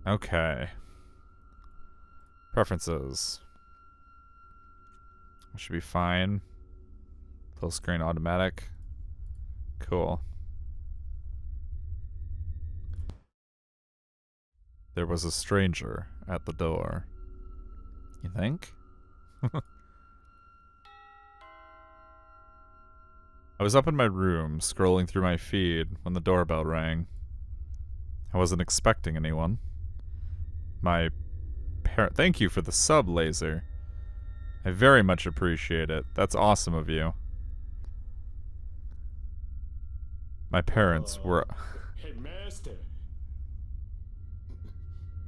Okay. Preferences. Should be fine. Full screen automatic. Cool. There was a stranger at the door. You think? I was up in my room, scrolling through my feed, when the doorbell rang. I wasn't expecting anyone. My parent... Thank you for the sub, Laser. I very much appreciate it. That's awesome of you. My parents were... Hey, master.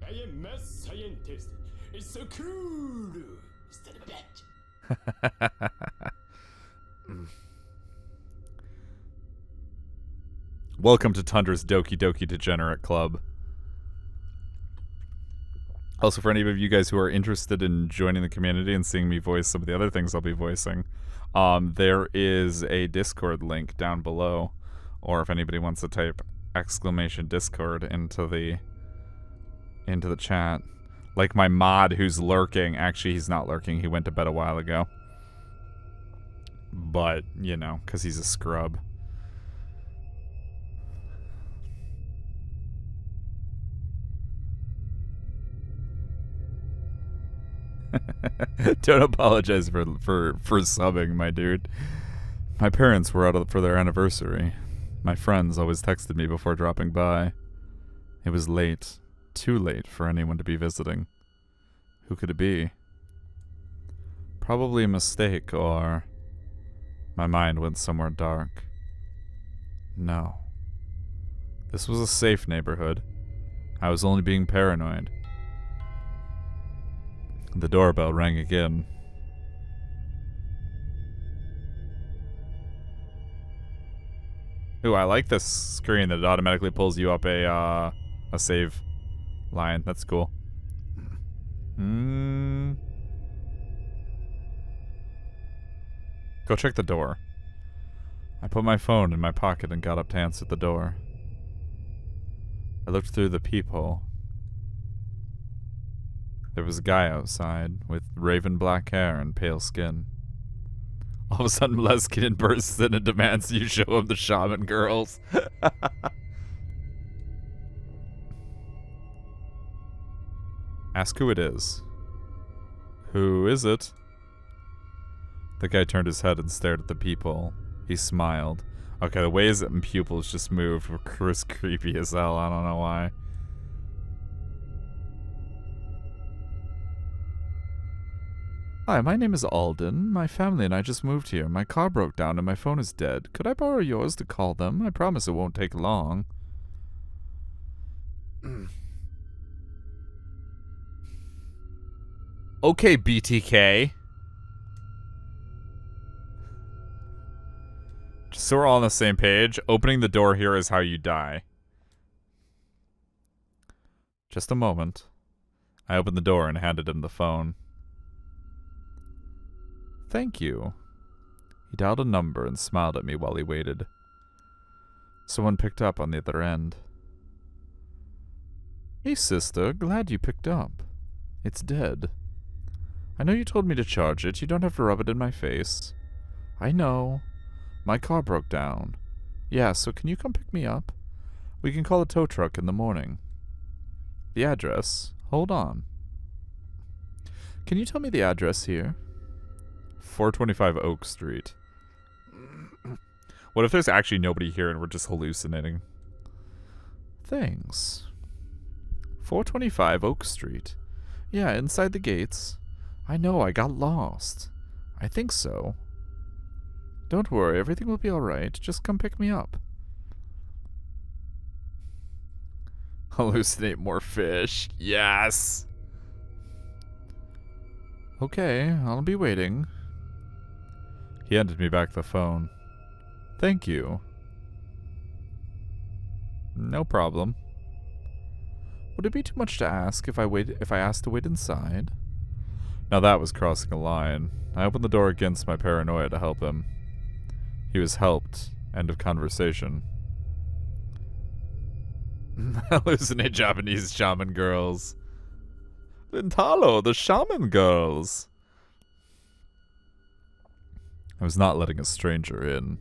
I am math scientist. It's so cool. Instead of a bat. Welcome to Tundra's Doki Doki Degenerate Club. Also, for any of you guys who are interested in joining the community and seeing me voice some of the other things I'll be voicing, there is a Discord link down below. Or if anybody wants to type !Discord into the chat. Like my mod who's lurking. Actually, he's not lurking. He went to bed a while ago. But, you know, because he's a scrub. Don't apologize for subbing, my dude. My parents were out for their anniversary. My friends always texted me before dropping by. It was late. Too late for anyone to be visiting. Who could it be? Probably a mistake, or... My mind went somewhere dark. No. This was a safe neighborhood. I was only being paranoid. The doorbell rang again. Ooh, I like this screen that it automatically pulls you up a save line. That's cool. Go check the door. I put my phone in my pocket and got up to answer the door. I looked through the peephole. There was a guy outside with raven black hair and pale skin. All of a sudden, Leskinen bursts in and demands you show him the shaman girls. Ask who it is. Who is it? The guy turned his head and stared at the peephole. He smiled. Okay, the ways that pupils just moved were creepy as hell. I don't know why. Hi, my name is Alden. My family and I just moved here. My car broke down and my phone is dead. Could I borrow yours to call them? I promise it won't take long. Okay, BTK. Just so we're all on the same page, opening the door here is how you die. Just a moment. I opened the door and handed him the phone. Thank you. He dialed a number and smiled at me while he waited. Someone picked up on the other end. Hey sister, glad you picked up. It's dead. I know you told me to charge it, you don't have to rub it in my face. I know. My car broke down. Yeah, so can you come pick me up? We can call a tow truck in the morning. The address? Hold on. Can you tell me the address here? 425 Oak Street. What if there's actually nobody here and we're just hallucinating? Thanks. 425 Oak Street. Yeah, inside the gates. I know, I got lost. I think so. Don't worry, everything will be alright. Just come pick me up. Hallucinate more fish. Yes! Okay, I'll be waiting. He handed me back the phone. Thank you. No problem. Would it be too much to ask if I asked to wait inside? Now that was crossing a line. I opened the door against my paranoia to help him. He was helped. End of conversation. Hallucinate Japanese shaman girls. Lintalo, the shaman girls. I was not letting a stranger in.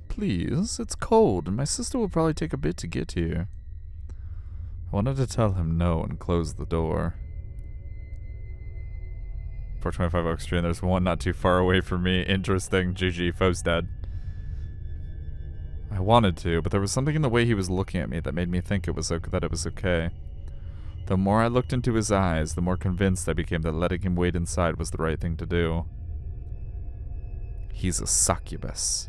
Please, it's cold, and my sister will probably take a bit to get here. I wanted to tell him no and close the door. For 25 extra, and there's one not too far away from me. Interesting. GG, foe's dead. I wanted to, but there was something in the way he was looking at me that made me think it was okay. The more I looked into his eyes, the more convinced I became that letting him wait inside was the right thing to do. He's a succubus.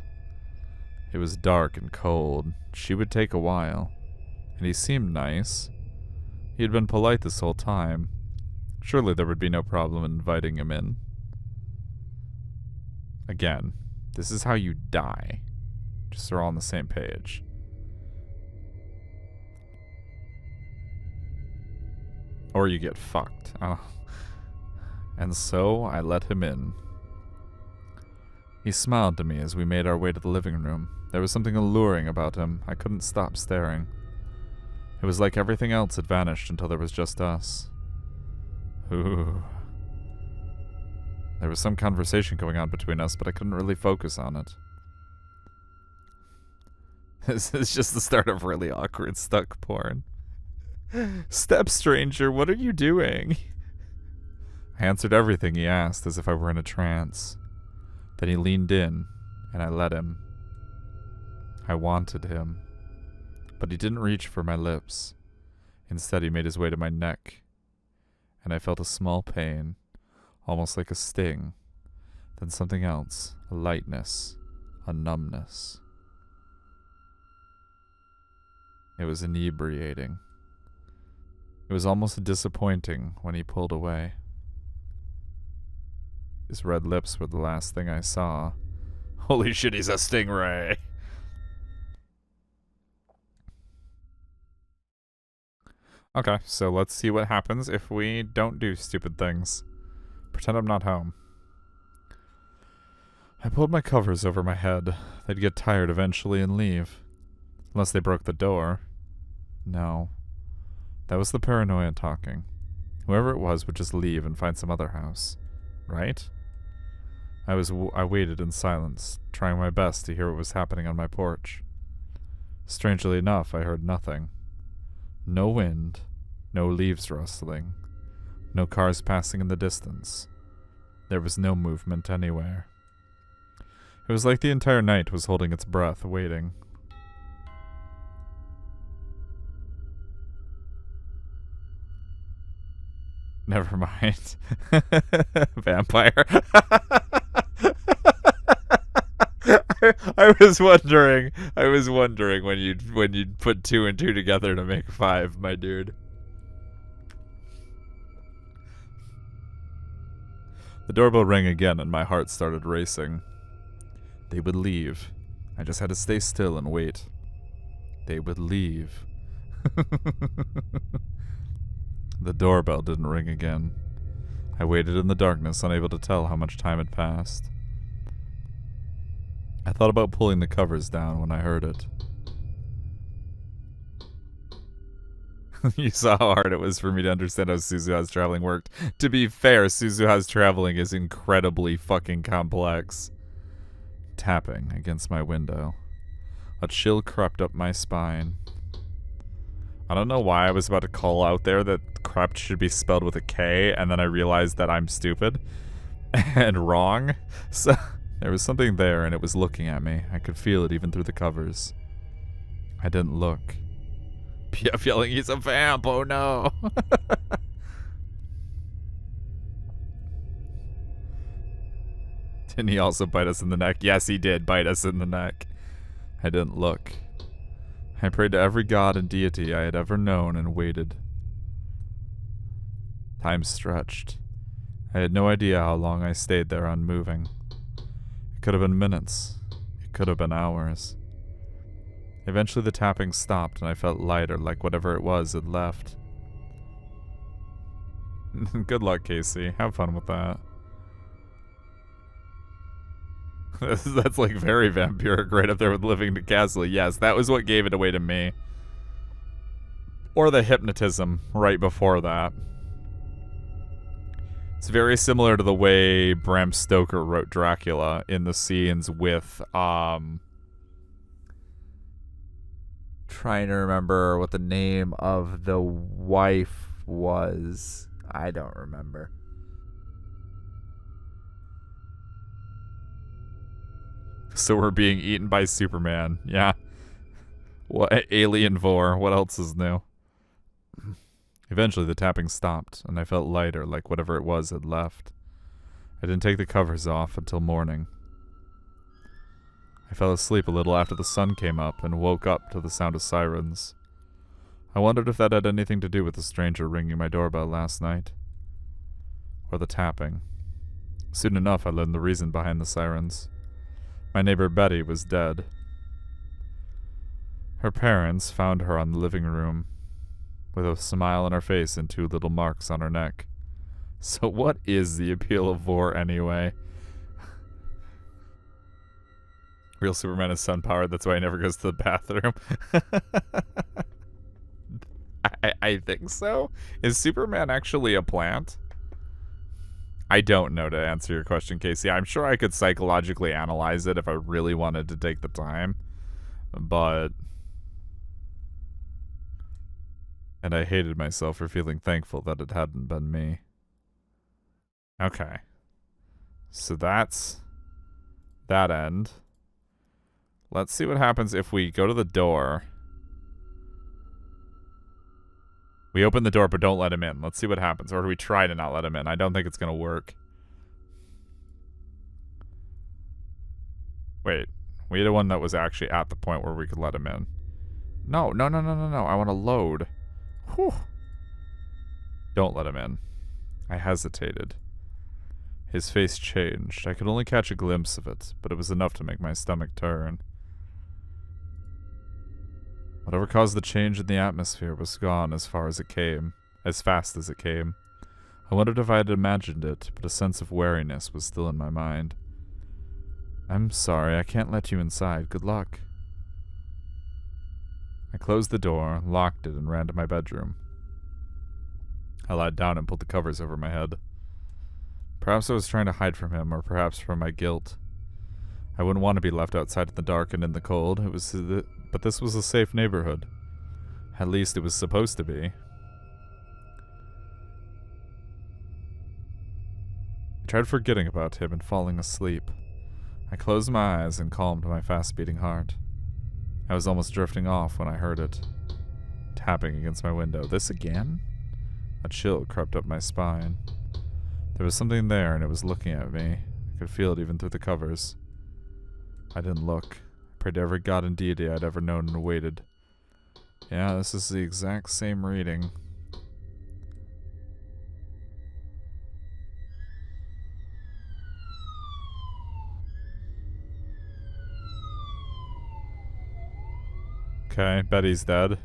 It was dark and cold. She would take a while. And he seemed nice. He had been polite this whole time. Surely there would be no problem in inviting him in. Again, this is how you die. Just so we're all on the same page. Or you get fucked. Oh. And so I let him in. He smiled to me as we made our way to the living room. There was something alluring about him. I couldn't stop staring. It was like everything else had vanished until there was just us. Ooh. There was some conversation going on between us, but I couldn't really focus on it. This is just the start of really awkward stuck porn. Step stranger, what are you doing? I answered everything he asked as if I were in a trance. Then he leaned in, and I let him. I wanted him. But he didn't reach for my lips. Instead, he made his way to my neck. And I felt a small pain, almost like a sting. Then something else, a lightness, a numbness. It was inebriating. It was almost disappointing when he pulled away. His red lips were the last thing I saw. Holy shit, he's a stingray! Okay, so let's see what happens if we don't do stupid things. Pretend I'm not home. I pulled my covers over my head. They'd get tired eventually and leave. Unless they broke the door. No. That was the paranoia talking. Whoever it was would just leave and find some other house. Right? I waited in silence, trying my best to hear what was happening on my porch. Strangely enough, I heard nothing. No wind, no leaves rustling, no cars passing in the distance. There was no movement anywhere. It was like the entire night was holding its breath, waiting. Never mind. Vampire. I was wondering when you'd put 2 and 2 together to make 5, my dude. The doorbell rang again and my heart started racing. They would leave. I just had to stay still and wait. They would leave. The doorbell didn't ring again. I waited in the darkness, unable to tell how much time had passed. I thought about pulling the covers down when I heard it. You saw how hard it was for me to understand how Suzuha's traveling worked. To be fair, Suzuha's traveling is incredibly fucking complex. Tapping against my window. A chill crept up my spine. I don't know why I was about to call out there that crept should be spelled with a K, and then I realized that I'm stupid and wrong. So there was something there, and it was looking at me. I could feel it even through the covers. I didn't look. PF yelling, he's a vamp, oh no! Didn't he also bite us in the neck? Yes, he did bite us in the neck. I didn't look. I prayed to every god and deity I had ever known and waited. Time stretched. I had no idea how long I stayed there unmoving. It could have been minutes. It could have been hours. Eventually the tapping stopped and I felt lighter, like whatever it was had left. Good luck, Casey. Have fun with that. That's like very vampiric right up there with living in the castle. Yes, that was what gave it away to me. Or the hypnotism right before that. It's very similar to the way Bram Stoker wrote Dracula in the scenes with, trying to remember what the name of the wife was. I don't remember. So we're being eaten by Superman. Yeah. What alien vor? What else is new? Eventually the tapping stopped, and I felt lighter, like whatever it was had left. I didn't take the covers off until morning. I fell asleep a little after the sun came up and woke up to the sound of sirens. I wondered if that had anything to do with the stranger ringing my doorbell last night. Or the tapping. Soon enough I learned the reason behind the sirens. My neighbor Betty was dead. Her parents found her on the living room, with a smile on her face and 2 little marks on her neck. So what is the appeal of vor anyway? Real Superman is sun-powered, that's why he never goes to the bathroom. I think so. Is Superman actually a plant? I don't know, to answer your question, Casey. I'm sure I could psychologically analyze it if I really wanted to take the time. But... And I hated myself for feeling thankful that it hadn't been me. Okay. So that's that end. Let's see what happens if we go to the door. We open the door but don't let him in. Let's see what happens. Or do we try to not let him in? I don't think it's going to work. Wait. We had one that was actually at the point where we could let him in. No. I want to load. Whew. Don't let him in. I hesitated. His face changed. I could only catch a glimpse of it, but it was enough to make my stomach turn. Whatever caused the change in the atmosphere was gone as fast as it came. I wondered if I had imagined it, but a sense of wariness was still in my mind. I'm sorry, I can't let you inside. Good luck. I closed the door, locked it, and ran to my bedroom. I lied down and pulled the covers over my head. Perhaps I was trying to hide from him, or perhaps from my guilt. I wouldn't want to be left outside in the dark and in the cold. But this was a safe neighborhood. At least it was supposed to be. I tried forgetting about him and falling asleep. I closed my eyes and calmed my fast-beating heart. I was almost drifting off when I heard it. Tapping against my window. This again? A chill crept up my spine. There was something there and it was looking at me. I could feel it even through the covers. I didn't look. I prayed to every god and deity I'd ever known and waited. Yeah, this is the exact same reading. Okay, Betty's dead.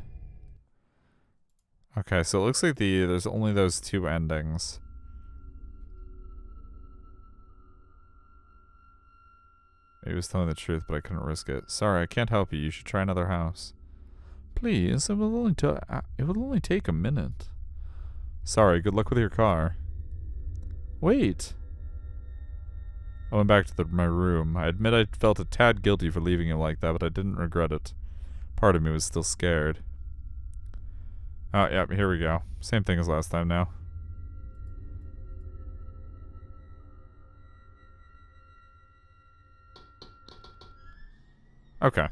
Okay, so it looks like there's only those 2 endings. He was telling the truth, but I couldn't risk it. Sorry, I can't help you. You should try another house. Please, it will only take a minute. Sorry, good luck with your car. Wait. I went back to my room. I admit I felt a tad guilty for leaving him like that, but I didn't regret it. Part of me was still scared. Oh, yeah, here we go. Same thing as last time now. Okay.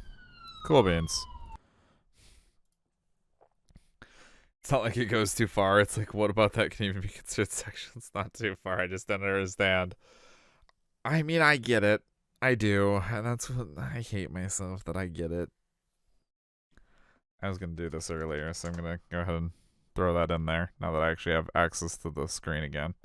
Cool beans. It's not like it goes too far. It's like, what about that can even be considered sexual? It's not too far. I just don't understand. I mean, I get it. I do. And that's what I hate myself that I get it. I was going to do this earlier, so I'm going to go ahead and throw that in there now that I actually have access to the screen again.